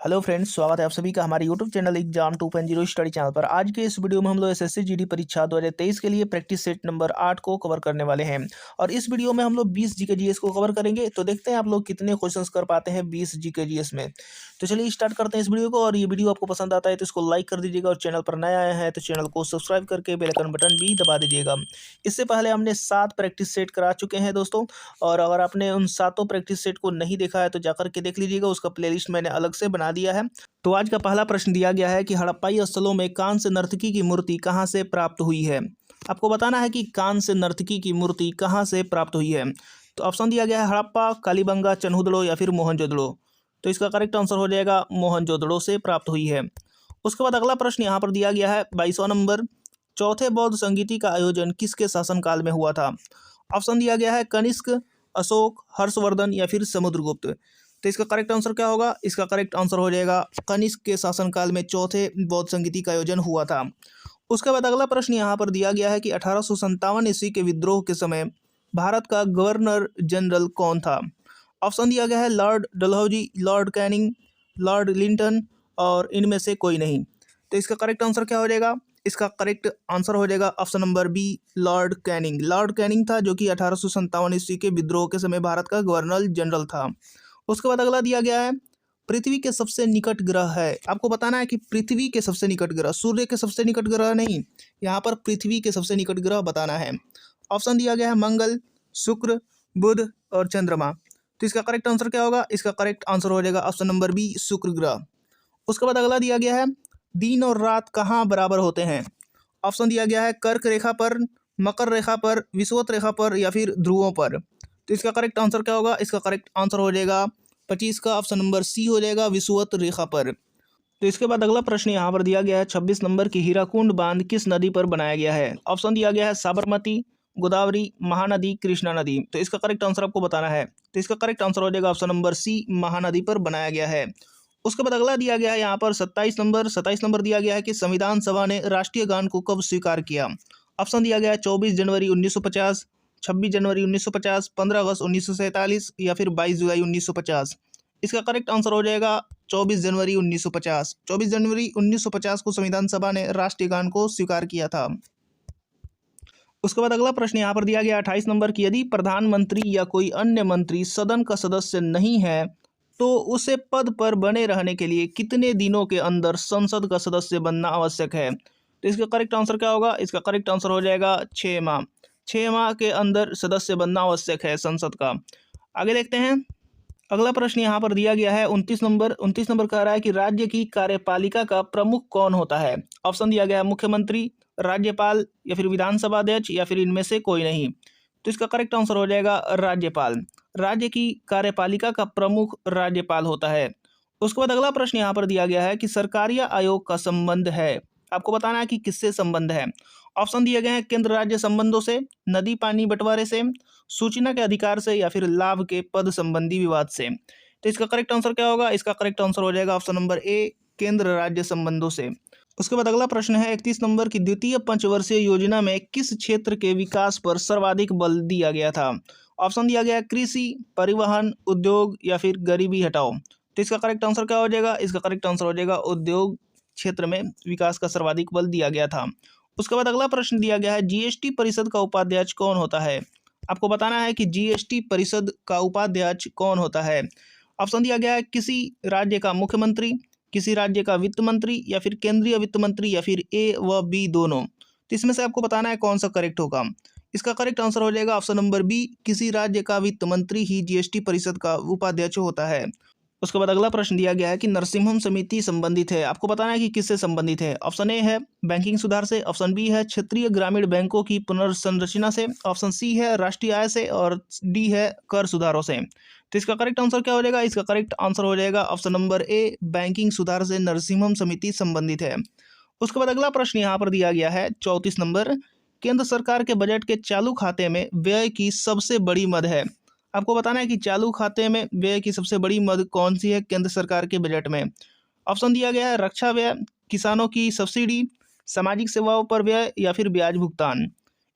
Hello friends, स्वागत है आप सभी का हमारे YouTube channel exam 2.0 study channel पर। आज के इस वीडियो में हम लोग एसएससी जीडी परीक्षा 2023 के लिए प्रैक्टिस सेट नंबर 8 को कवर करने वाले हैं। और इस वीडियो में हम लोग 20 जीके जीएस को कवर करेंगे। तो देखते हैं आप लोग कितने क्वेश्चंस कर पाते हैं 20 जीके जीएस में। तो चलिए स्टार्ट करते हैं इस वीडियो को। और ये वीडियो आपको पसंद आता है तो इसको लाइक कर दीजिएगा, और चैनल पर नया आया है तो चैनल को सब्सक्राइब करके बेल आइकन बटन भी दबा दीजिएगा। इससे पहले हमने 7 प्रैक्टिस सेट करा चुके हैं दोस्तों, और अगर आपने उन 7 प्रैक्टिस सेट को नहीं देखा है तो जाकर के देख लीजिएगा। उसका प्लेलिस्ट मैंने अलग से बना दिया है। तो आज का पहला प्रश्न दिया गया है कि हड़प्पाई स्थलों में कांस्य नर्तकी की मूर्ति कहाँ से प्राप्त हुई है। आपको बताना है कि कांस्य नर्तकी की मूर्ति कहाँ से प्राप्त हुई है। तो ऑप्शन दिया गया है हड़प्पा, कालीबंगा, चन्हुदड़ो या फिर मोहनजोदड़ो। तो इसका करेक्ट आंसर हो जाएगा मोहनजोदड़ो से प्राप्त हुई है। उसके बाद अगला प्रश्न यहाँ पर दिया गया है 22वां नंबर, चौथे बौद्ध संगीति का आयोजन किसके शासनकाल में हुआ था। ऑप्शन दिया गया है कनिष्क, अशोक, हर्षवर्धन या फिर समुद्रगुप्त। तो इसका करेक्ट आंसर क्या होगा। इसका करेक्ट आंसर हो जाएगा कनिष्क के शासनकाल में चौथे बौद्ध संगीति का आयोजन हुआ था। उसके बाद अगला प्रश्न यहाँ पर दिया गया है कि 1857 ईस्वी के विद्रोह के समय भारत का गवर्नर जनरल कौन था। ऑप्शन दिया गया है Lord Dalhousie, Lord Canning, Lord Linton और इनमें से कोई नहीं। तो इसका करेक्ट आंसर क्या हो जाएगा। इसका करेक्ट आंसर हो जाएगा option number B, Lord Canning. Lord Canning था जो कि 1857 ईस्वी के विद्रोह के समय भारत का गवर्नर जनरल था। उसके बाद अगला दिया गया है पृथ्वी के सबसे निकट ग्रह है। आपको बताना है कि पृथ्वी के सबसे निकट ग्रह, सूर्य के सबसे निकट ग्रह नहीं, यहाँ पर पृथ्वी के सबसे निकट ग्रह बताना है। ऑप्शन दिया गया है मंगल, शुक्र, बुध और चंद्रमा। तो इसका करेक्ट आंसर क्या होगा। इसका करेक्ट आंसर हो जाएगा ऑप्शन नंबर बी, शुक्र ग्रह। उसके बाद अगला दिया गया है दिन और रात कहाँ बराबर होते हैं। ऑप्शन दिया गया है कर्क रेखा पर, मकर रेखा पर, विषुवत रेखा पर या फिर ध्रुवों पर। तो इसका करेक्ट आंसर क्या होगा। इसका करेक्ट आंसर हो जाएगा 25 का ऑप्शन नंबर सी हो जाएगा, विषुवत रेखा पर। तो इसके बाद अगला प्रश्न यहाँ पर दिया गया है 26 नंबर की हीराकुंड बांध किस नदी पर बनाया गया है। ऑप्शन दिया गया है साबरमती, गोदावरी, महानदी, कृष्णा नदी। तो इसका करेक्ट आंसर आपको बताना है। तो इसका करेक्ट आंसर हो जाएगा ऑप्शन नंबर सी, महानदी पर बनाया गया है। उसके बाद अगला दिया गया है यहाँ पर 27 नंबर दिया गया है कि संविधान सभा ने राष्ट्रीय गान को कब स्वीकार किया। ऑप्शन दिया गया है 24 जनवरी 1950, 26 जनवरी 1950, 15 अगस्त 1947 या फिर 22 जुलाई 1950। इसका करेक्ट आंसर हो जाएगा 24 जनवरी 1950। 24 जनवरी 1950 को संविधान सभा ने राष्ट्रीय गान को स्वीकार किया था। उसके बाद अगला प्रश्न यहाँ पर दिया गया 28 नंबर की यदि प्रधानमंत्री या कोई अन्य मंत्री सदन का सदस्य नहीं है तो उसे पद पर बने रहने के लिए कितने दिनों के अंदर संसद का सदस्य बनना आवश्यक है। तो इसका करेक्ट आंसर क्या होगा। इसका करेक्ट आंसर हो जाएगा 6 माह। 6 माह के अंदर सदस्य बनना आवश्यक है संसद का। आगे देखते हैं अगला प्रश्न यहाँ पर दिया गया है 29 नंबर कह रहा है कि राज्य की कार्यपालिका का प्रमुख कौन होता है। ऑप्शन दिया गया है मुख्यमंत्री, राज्यपाल या फिर विधानसभा अध्यक्ष या फिर इनमें से कोई नहीं। तो इसका करेक्ट आंसर हो जाएगा राज्यपाल। राज्य की कार्यपालिका का प्रमुख राज्यपाल होता है। उसके बाद अगला प्रश्न यहाँ पर दिया गया है कि सरकारिया आयोग का संबंध है। आपको बताना है कि किससे संबंध है। ऑप्शन दिए गए हैं केंद्र राज्य संबंधों से, नदी पानी बंटवारे से, सूचना के अधिकार से या फिर लाभ के पद संबंधी विवाद से। तो इसका करेक्ट आंसर क्या होगा। इसका करेक्ट आंसर हो जाएगा ऑप्शन नंबर ए, केंद्र राज्य संबंधों से। उसके बाद अगला प्रश्न है 31 नंबर की द्वितीय पंचवर्षीय योजना में किस क्षेत्र के विकास पर सर्वाधिक बल दिया गया था। ऑप्शन दिया गया कृषि, परिवहन, उद्योग या फिर गरीबी हटाओ। तो इसका करेक्ट आंसर क्या हो जाएगा। इसका करेक्ट आंसर हो जाएगा उद्योग क्षेत्र में विकास का सर्वाधिक बल दिया गया था। उसके बाद अगला प्रश्न दिया गया है जीएसटी परिषद का उपाध्यक्ष कौन होता है। आपको बताना है कि जीएसटी परिषद का उपाध्यक्ष कौन होता है। ऑप्शन दिया गया है किसी राज्य का मुख्यमंत्री, किसी राज्य का वित्त मंत्री या फिर केंद्रीय वित्त मंत्री या फिर ए व बी दोनों। तो इसमें से आपको बताना है कौन सा करेक्ट होगा। इसका करेक्ट आंसर हो जाएगा ऑप्शन नंबर बी, किसी राज्य का वित्त मंत्री ही जीएसटी परिषद का उपाध्यक्ष होता है। उसके बाद अगला प्रश्न दिया गया है कि नरसिम्हम समिति संबंधित है। आपको बताना है कि किससे संबंधित है। ऑप्शन ए है बैंकिंग सुधार से, ऑप्शन बी है क्षेत्रीय ग्रामीण बैंकों की पुनर्संरचना से, ऑप्शन सी है राष्ट्रीय आय से और डी है कर सुधारों से। तो इसका करेक्ट आंसर क्या हो जाएगा। इसका करेक्ट आंसर हो जाएगा ऑप्शन नंबर ए, बैंकिंग सुधार से नरसिम्हम समिति संबंधित है। उसके बाद अगला प्रश्न यहाँ पर दिया गया है 34 नंबर, केंद्र सरकार के बजट के चालू खाते में व्यय की सबसे बड़ी मद है। आपको बताना है कि चालू खाते में व्यय की सबसे बड़ी मद कौन सी है केंद्र सरकार के बजट में। ऑप्शन दिया गया है रक्षा व्यय, किसानों की सब्सिडी, सामाजिक सेवाओं पर व्यय या फिर ब्याज भुगतान।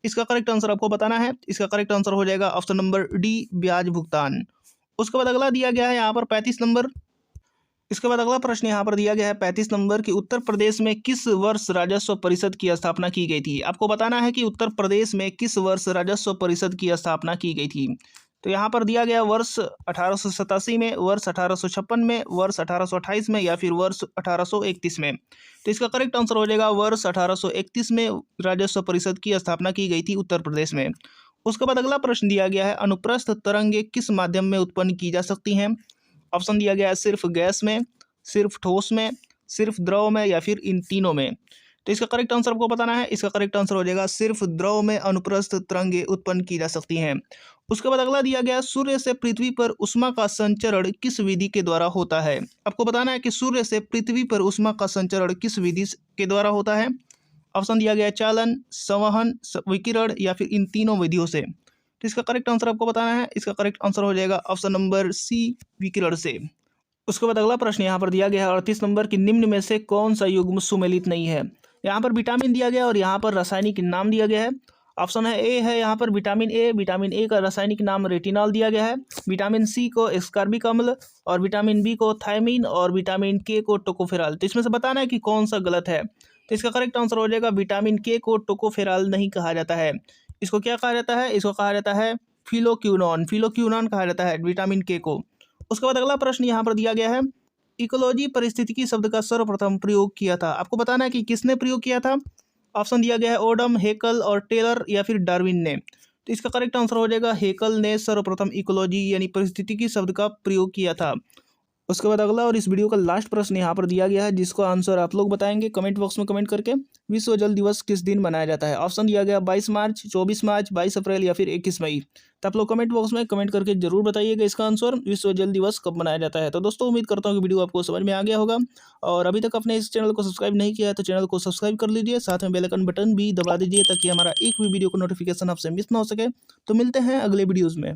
इसका करेक्ट आंसर आपको बताना है। इसका करेक्ट आंसर हो जाएगा ऑप्शन नंबर डी, ब्याज भुगतान। उसके बाद अगला दिया गया है यहाँ पर 35 नंबर, इसके बाद अगला प्रश्न यहाँ पर दिया गया है 35 नंबर की, उत्तर प्रदेश में किस वर्ष राजस्व परिषद की स्थापना की गई थी। आपको बताना है कि उत्तर प्रदेश में किस वर्ष राजस्व परिषद की स्थापना की गई थी। तो यहाँ पर दिया गया वर्ष 1887 में, वर्ष 1856 में, वर्ष 1828 में या फिर वर्ष 1831 में। तो इसका करेक्ट आंसर हो जाएगा वर्ष 1831 में राजस्व परिषद की स्थापना की गई थी उत्तर प्रदेश में। उसके बाद अगला प्रश्न दिया गया है अनुप्रस्थ तरंगे किस माध्यम में उत्पन्न की जा सकती हैं। ऑप्शन दिया गया है सिर्फ गैस में, सिर्फ ठोस में, सिर्फ द्रव में या फिर इन तीनों में। तो इसका करेक्ट आंसर आपको बताना है। इसका करेक्ट आंसर हो जाएगा सिर्फ द्रव में अनुप्रस्थ तरंगे उत्पन्न की जा सकती हैं। उसके बाद अगला दिया गया सूर्य से पृथ्वी पर ऊष्मा का संचरण किस विधि के द्वारा होता है। आपको बताना है कि सूर्य से पृथ्वी पर ऊष्मा का संचरण किस विधि के द्वारा होता है। ऑप्शन दिया गया है चालन, संवहन, विकिरण या फिर इन तीनों विधियों से। तो इसका करेक्ट आंसर आपको बताना है। इसका करेक्ट आंसर हो जाएगा ऑप्शन नंबर सी, विकिरण से। उसके बाद अगला प्रश्न यहाँ पर दिया गया है 38 नंबर की, निम्न में से कौन सा युग्म सुमेलित नहीं है। यहाँ पर विटामिन दिया गया और यहाँ पर रासायनिक नाम दिया गया है। ऑप्शन है ए है यहाँ पर विटामिन ए। विटामिन ए का रासायनिक नाम रेटिनॉल दिया गया है। विटामिन सी को एस्कॉर्बिक अम्ल, और विटामिन बी को थायमीन, और विटामिन के को टोकोफेरॉल। तो इसमें से बताना है कि कौन सा गलत है। तो इसका करेक्ट आंसर हो जाएगा विटामिन के को टोकोफेरॉल नहीं कहा जाता है। इसको क्या कहा जाता है, इसको कहा जाता है फिलोक्यूनॉन। फिलोक्यूनॉन कहा जाता है विटामिन के को। उसके बाद अगला प्रश्न यहाँ पर दिया गया है इकोलॉजी पारिस्थितिकी शब्द का सर्वप्रथम प्रयोग किया था। आपको बताना है कि किसने प्रयोग किया था। ऑप्शन दिया गया है ओडम, हेकल और टेलर या फिर डार्विन ने। तो इसका करेक्ट आंसर हो जाएगा हेकल ने सर्वप्रथम इकोलॉजी यानी पारिस्थितिकी शब्द का प्रयोग किया था। उसके बाद अगला और इस वीडियो का लास्ट प्रश्न यहाँ पर दिया गया है, जिसको आंसर आप लोग बताएंगे कमेंट बॉक्स में कमेंट करके। विश्व जल दिवस किस दिन मनाया जाता है। ऑप्शन दिया गया 22 मार्च, 24 मार्च, 22 अप्रैल या फिर 21 मई। तो आप लोग कमेंट बॉक्स में कमेंट करके जरूर बताइएगा इसका आंसर विश्व जल दिवस कब मनाया जाता है। तो दोस्तों उम्मीद करता हूँ कि वीडियो आपको समझ में आ गया होगा, और अभी तक अपने इस चैनल को सब्सक्राइब नहीं किया है तो चैनल को सब्सक्राइब कर लीजिए, साथ में बेल आइकन बटन भी दबा दीजिए ताकि हमारा एक भी वीडियो को नोटिफिकेशन आपसे मिस ना हो सके। तो मिलते हैं अगले वीडियोज़ में।